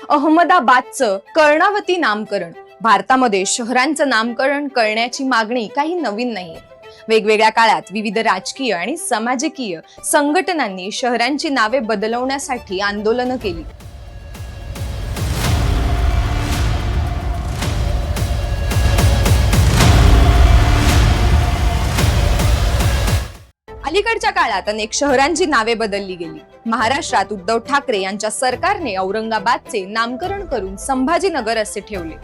अहमदाबादचं कर्णावती नामकरण. भारतामध्ये शहरांचं नामकरण करण्याची मागणी काही नवीन नाहीये. वेगवेगळ्या काळात विविध राजकीय आणि सामाजिकीय संघटनांनी शहरांची नावे बदलवण्यासाठी आंदोलनं केली. अलीकडच्या काळात अनेक शहरांची नावे बदलली गेली. महाराष्ट्रात उद्धव ठाकरे यांच्या सरकारने औरंगाबादचे नामकरण करून संभाजीनगर असे ठेवले.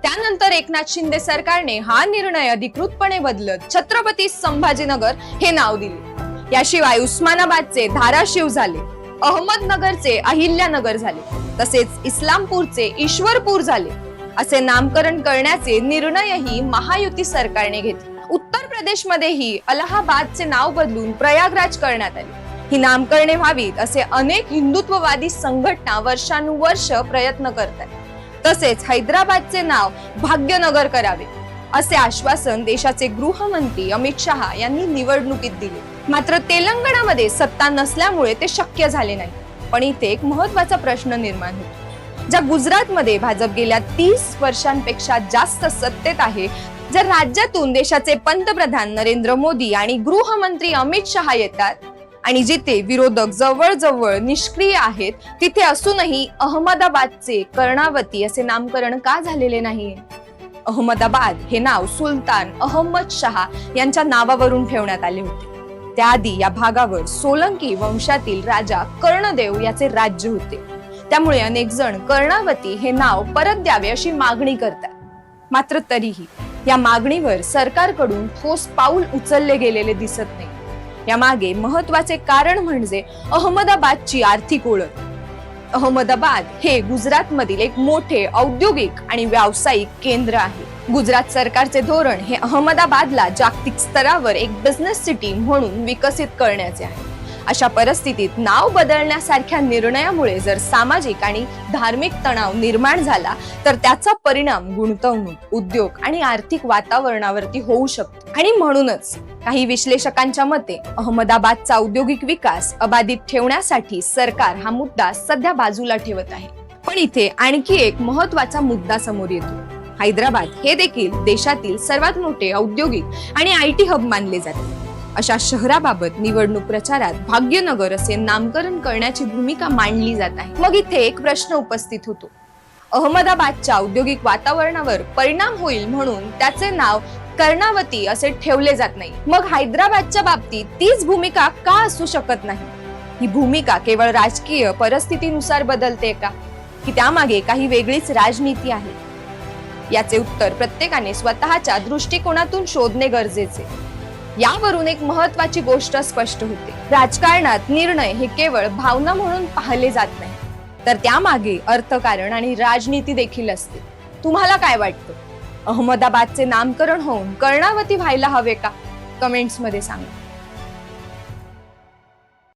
त्यानंतर एकनाथ शिंदे सरकारने हा निर्णय अधिकृतपणे बदलत छत्रपती संभाजीनगर हे नाव दिले. याशिवाय उस्मानाबादचे धाराशिव झाले, अहमदनगरचे अहिल्यानगर झाले, तसेच इस्लामपूरचे ईश्वरपूर झाले. असे नामकरण करण्याचे निर्णयही महायुती सरकारने घेतले. उत्तर प्रदेशमध्येही अलाहाबादचे नाव बदलून प्रयागराज करण्यात आले. ही नामकरणे व्हावीत असे अनेक हिंदुत्ववादी संघटना वर्षानुवर्ष प्रयत्न करतात. तसेच हैदराबादचे नाव भाग्यनगर करावे असे आश्वासन देशाचे गृहमंत्री अमित शहा यांनी निवडणुकीत दिले. मात्र तेलंगणामध्ये सत्ता नसल्यामुळे ते शक्य झाले नाही. पण इथे एक महत्त्वाचा प्रश्न निर्माण होतो. ज्या गुजरातमध्ये भाजप गेल्या 30 वर्षांपेक्षा जास्त सत्तेत आहे, जर राज्यातून देशाचे पंतप्रधान नरेंद्र मोदी आणि गृहमंत्री अमित शहा येतात आणि जिथे विरोधक जवळजवळ निष्क्रिय आहेत, तिथे असूनही अहमदाबादचे कर्णावती असे नामकरण का झालेले नाहीये? अहमदाबाद हे नाव सुलतान अहमद शहा यांच्या नावावरून ठेवण्यात आले होते. त्याआधी या भागावर सोलंकी वंशातील राजा कर्णदेव याचे राज्य होते. त्यामुळे अनेक जण कर्णावती हे नाव परत द्यावे अशी मागणी करतात. मात्र तरीही या मागणीवर सरकारकडून ठोस पाऊल उचलले गेलेले दिसत नाही. यामागे महत्वाचे कारण म्हणजे अहमदाबादची आर्थिक ओळख. अहमदाबाद हे गुजरातमधील एक मोठे औद्योगिक आणि व्यावसायिक केंद्र आहे. गुजरात सरकारचे धोरण हे अहमदाबादला जागतिक स्तरावर एक बिझनेस सिटी म्हणून विकसित करण्याचे आहे. अशा परिस्थितीत नाव बदलण्यासारख्या निर्णयामुळे जर सामाजिक आणि धार्मिक तणाव निर्माण झाला तर त्याचा परिणाम गुंतवणूक, उद्योग आणि आर्थिक वातावरणावरती होऊ शकतो. आणि म्हणूनच काही विश्लेषकांच्या मते अहमदाबादचा औद्योगिक विकास अबाधित ठेवण्यासाठी सरकार हा मुद्दा सध्या बाजूला ठेवत आहे. पण इथे आणखी एक महत्त्वाचा मुद्दा समोर येतो. हैदराबाद हे देखील देशातील सर्वात मोठे औद्योगिक आणि IT हब मानले जाते. अशा शहराबाबत निवडणूक प्रचारात भाग्यनगर असे नामकरण करण्याची भूमिका मांडली जात आहे. मग इथे एक प्रश्न उपस्थित होतो. अहमदाबादच्या औद्योगिक वातावरणावर परिणाम होईल म्हणून त्याचे नाव कर्णावती असे ठेवले जात नाही. मग हैदराबादच्या बाबतीत तीच भूमिका का असू शकत नाही? ही भूमिका केवळ राजकीय परिस्थितीनुसार बदलते का, की त्यामागे काही वेगळीच राजनीती आहे? याचे उत्तर प्रत्येकाने स्वतःच्या दृष्टिकोनातून शोधणे गरजेचे. यावरून एक महत्त्वाची गोष्ट स्पष्ट होते. राजकारणात निर्णय हे केवळ भावना म्हणून पाहिले जात नाही, तर त्यामागे अर्थकारण आणि राजनीती देखील असते. तुम्हाला काय वाटतं? अहमदाबादचे नामकरण होऊन कर्णावती व्हायला हवे का? कमेंट्स मध्ये सांगा.